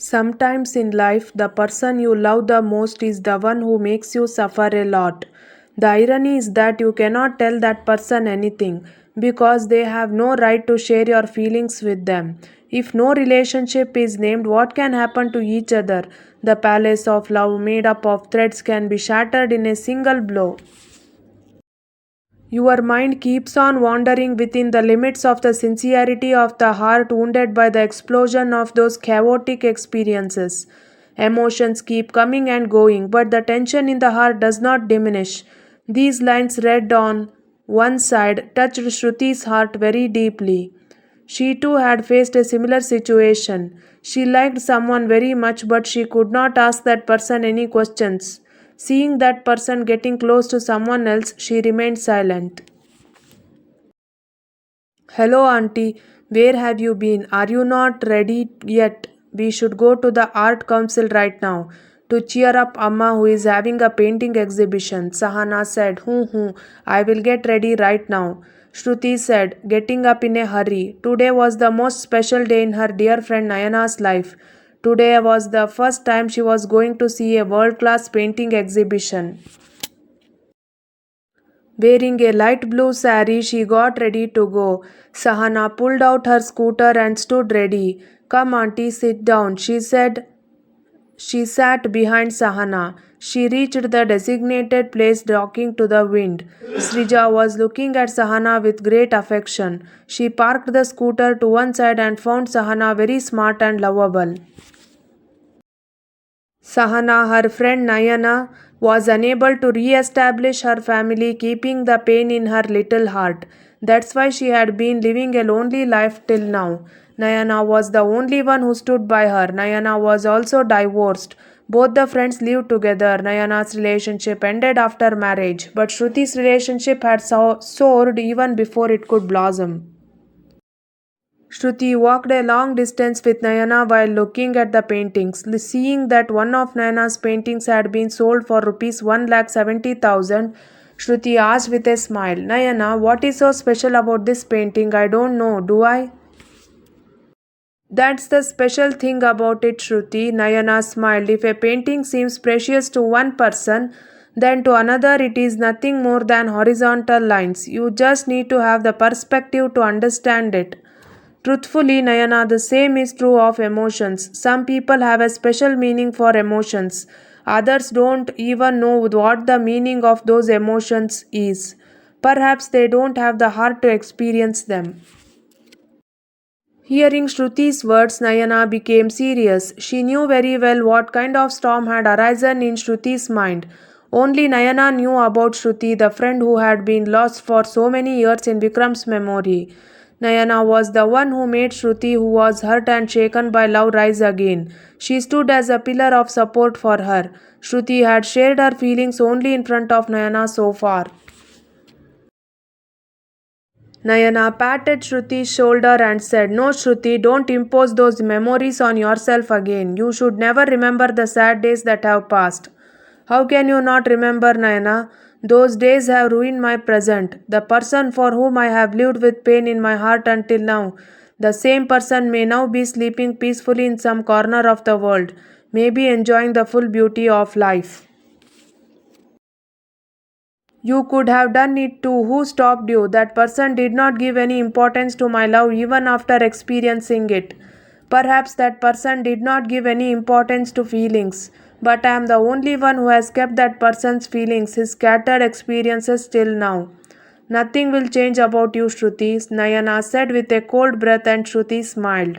Sometimes in life, the person you love the most is the one who makes you suffer a lot. The irony is that you cannot tell that person anything because they have no right to share your feelings with them. If no relationship is named, what can happen to each other? The palace of love made up of threads can be shattered in a single blow. Your mind keeps on wandering within the limits of the sincerity of the heart wounded by the explosion of those chaotic experiences. Emotions keep coming and going, but the tension in the heart does not diminish. These lines read on one side touched Shruti's heart very deeply. She too had faced a similar situation. She liked someone very much, but she could not ask that person any questions. Seeing that person getting close to someone else, she remained silent. Hello, Auntie. Where have you been? Are you not ready yet? We should go to the Art Council right now to cheer up Amma, who is having a painting exhibition. Sahana said, I will get ready right now. Shruti said, getting up in a hurry. Today was the most special day in her dear friend Nayana's life. Today was the first time she was going to see a world class painting exhibition. Wearing a light blue sari, she got ready to go. Sahana pulled out her scooter and stood ready. Come, auntie, sit down, she said. She sat behind Sahana. She reached the designated place, rocking to the wind. Srija was looking at Sahana with great affection. She parked the scooter to one side and found Sahana very smart and lovable. Sahana, her friend Nayana, was unable to re-establish her family, keeping the pain in her little heart. That's why she had been living a lonely life till now. Nayana was the only one who stood by her. Nayana was also divorced. Both the friends lived together. Nayana's relationship ended after marriage, but Shruti's relationship had soared even before it could blossom. Shruti walked a long distance with Nayana while looking at the paintings. Seeing that one of Nayana's paintings had been sold for rupees 1,70,000, Shruti asked with a smile, Nayana, what is so special about this painting? I don't know, do I? That's the special thing about it, Shruti. Nayana smiled. If a painting seems precious to one person, then to another it is nothing more than horizontal lines. You just need to have the perspective to understand it. Truthfully, Nayana, the same is true of emotions. Some people have a special meaning for emotions. Others don't even know what the meaning of those emotions is. Perhaps they don't have the heart to experience them. Hearing Shruti's words, Nayana became serious. She knew very well what kind of storm had arisen in Shruti's mind. Only Nayana knew about Shruti, the friend who had been lost for so many years in Vikram's memory. Nayana was the one who made Shruti, who was hurt and shaken by love, rise again. She stood as a pillar of support for her. Shruti had shared her feelings only in front of Nayana so far. Nayana patted Shruti's shoulder and said, No, Shruti, don't impose those memories on yourself again. You should never remember the sad days that have passed. How can you not remember, Nayana? Those days have ruined my present. The person for whom I have lived with pain in my heart until now, the same person may now be sleeping peacefully in some corner of the world, maybe enjoying the full beauty of life. You could have done it too. Who stopped you? That person did not give any importance to my love even after experiencing it. Perhaps that person did not give any importance to feelings. But I am the only one who has kept that person's feelings, his scattered experiences till now. Nothing will change about you, Shruti, Nayana said with a cold breath, and Shruti smiled.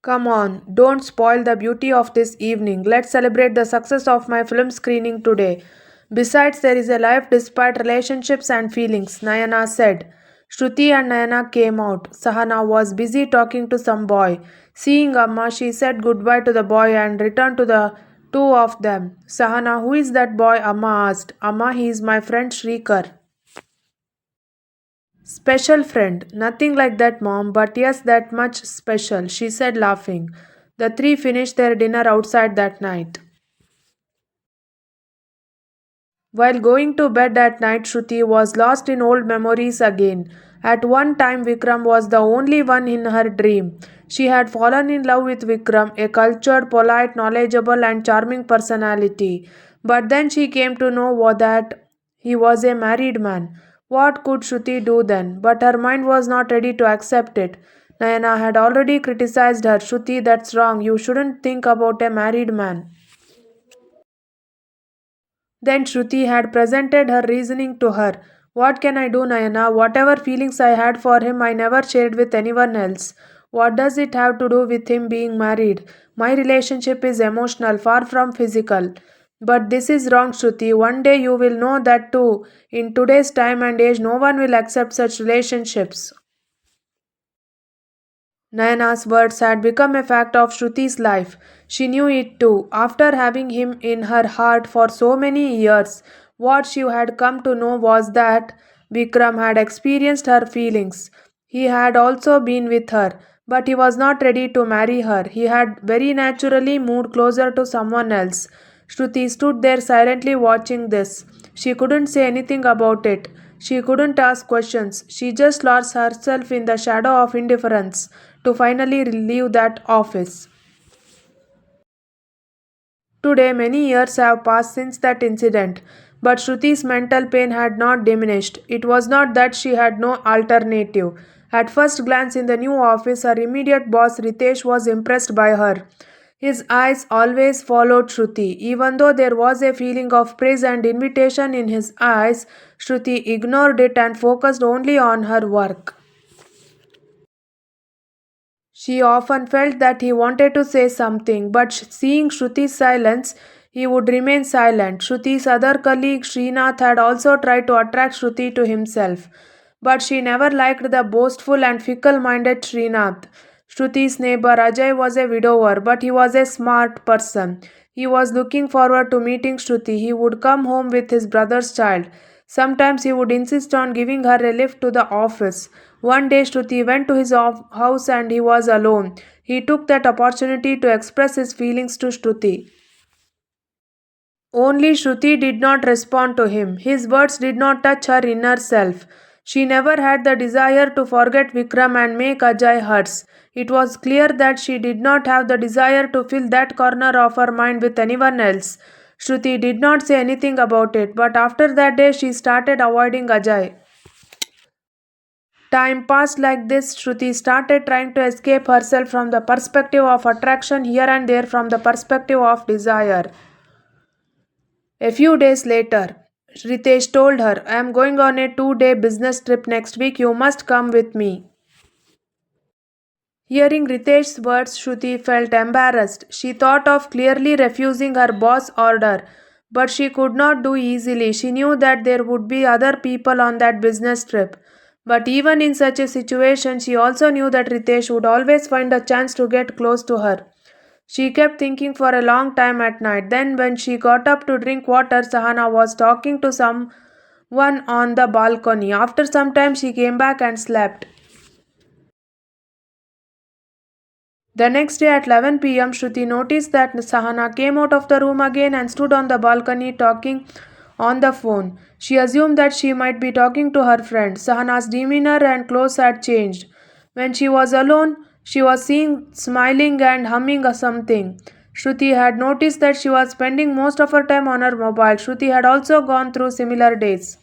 Come on, don't spoil the beauty of this evening. Let's celebrate the success of my film screening today. Besides, there is a life despite relationships and feelings, Nayana said. Shruti and Nayana came out. Sahana was busy talking to some boy. Seeing Amma, she said goodbye to the boy and returned to the two of them. Sahana, who is that boy? Amma asked. Amma, he is my friend Shrikar. Special friend. Nothing like that, Mom, but yes, that much special, she said, laughing. The three finished their dinner outside that night. While going to bed that night, Shruti was lost in old memories again. At one time, Vikram was the only one in her dream. She had fallen in love with Vikram, a cultured, polite, knowledgeable, and charming personality. But then she came to know that he was a married man. What could Shruti do then? But her mind was not ready to accept it. Nayana had already criticized her. Shruti, that's wrong. You shouldn't think about a married man. Then Shruti had presented her reasoning to her. What can I do, Nayana? Whatever feelings I had for him, I never shared with anyone else. What does it have to do with him being married? My relationship is emotional, far from physical. But this is wrong, Shruti. One day you will know that too. In today's time and age, no one will accept such relationships. Nayana's words had become a fact of Shruti's life. She knew it too. After having him in her heart for so many years, what she had come to know was that Vikram had experienced her feelings. He had also been with her, but he was not ready to marry her. He had very naturally moved closer to someone else. Shruti stood there silently watching this. She couldn't say anything about it. She couldn't ask questions. She just lost herself in the shadow of indifference to finally leave that office. Today, many years have passed since that incident, but Shruti's mental pain had not diminished. It was not that she had no alternative. At first glance in the new office, her immediate boss Ritesh was impressed by her. His eyes always followed Shruti. Even though there was a feeling of praise and invitation in his eyes, Shruti ignored it and focused only on her work. She often felt that he wanted to say something, but seeing Shruti's silence, he would remain silent. Shruti's other colleague Srinath had also tried to attract Shruti to himself, but she never liked the boastful and fickle minded Srinath. Shruti's neighbor Ajay was a widower, but he was a smart person. He was looking forward to meeting Shruti. He would come home with his brother's child. Sometimes he would insist on giving her a lift to the office. One day Shruti went to his house and he was alone. He took that opportunity to express his feelings to Shruti. Only Shruti did not respond to him. His words did not touch her inner self. She never had the desire to forget Vikram and make Ajay hers. It was clear that she did not have the desire to fill that corner of her mind with anyone else. Shruti did not say anything about it, but after that day she started avoiding Ajay. Time passed like this. Shruti started trying to escape herself from the perspective of attraction here and there from the perspective of desire. A few days later, Ritesh told her, I am going on a 2-day business trip next week. You must come with me. Hearing Ritesh's words, Shruti felt embarrassed. She thought of clearly refusing her boss' order, but she could not do easily. She knew that there would be other people on that business trip. But even in such a situation, she also knew that Ritesh would always find a chance to get close to her. She kept thinking for a long time at night. Then, when she got up to drink water, Sahana was talking to someone on the balcony. After some time, she came back and slept. The next day at 11 p.m., Shruti noticed that Sahana came out of the room again and stood on the balcony talking on the phone. She assumed that she might be talking to her friend. Sahana's demeanor and clothes had changed. When she was alone, she was seen smiling and humming something. Shruti had noticed that she was spending most of her time on her mobile. Shruti had also gone through similar days.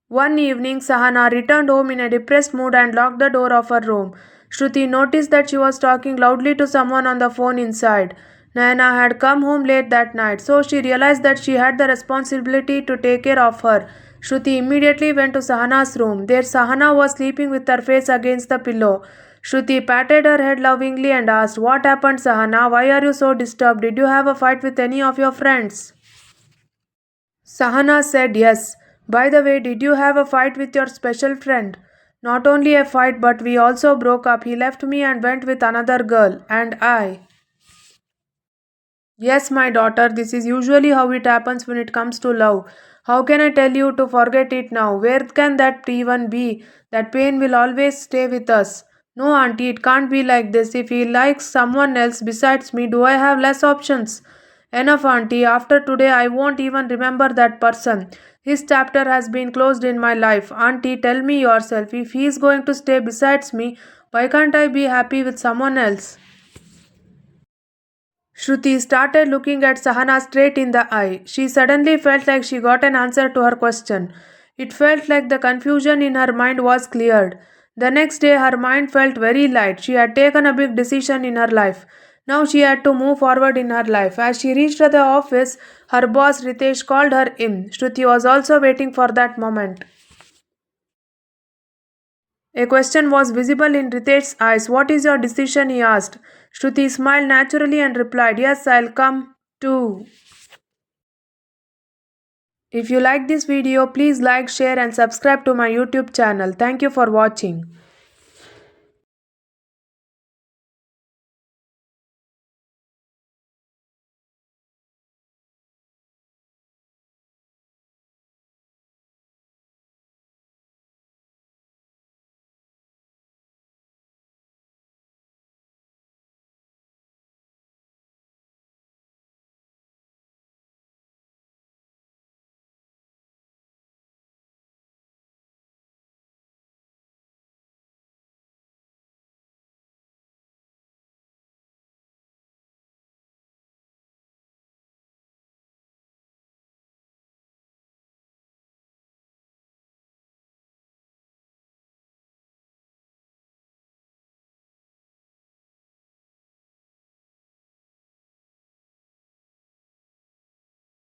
One evening, Sahana returned home in a depressed mood and locked the door of her room. Shruti noticed that she was talking loudly to someone on the phone inside. Nayana had come home late that night, so she realized that she had the responsibility to take care of her. Shruti immediately went to Sahana's room. There, Sahana was sleeping with her face against the pillow. Shruti patted her head lovingly and asked, What happened, Sahana? Why are you so disturbed? Did you have a fight with any of your friends? Sahana said yes. By the way, did you have a fight with your special friend? Not only a fight, but we also broke up. He left me and went with another girl. And I. Yes, my daughter, this is usually how it happens when it comes to love. How can I tell you to forget it now? Where can that even be? That pain will always stay with us. No, auntie, it can't be like this. If he likes someone else besides me, do I have less options? Enough, auntie. After today, I won't even remember that person. His chapter has been closed in my life. Auntie, tell me yourself. If he is going to stay besides me, why can't I be happy with someone else? Shruti started looking at Sahana straight in the eye. She suddenly felt like she got an answer to her question. It felt like the confusion in her mind was cleared. The next day, her mind felt very light. She had taken a big decision in her life. Now she had to move forward in her life. As she reached the office, her boss Ritesh called her in. Shruti was also waiting for that moment. A question was visible in Ritesh's eyes. What is your decision? He asked. Shruti smiled naturally and replied, Yes, I'll come too. If you like this video, please like, share and subscribe to my YouTube channel. Thank you for watching.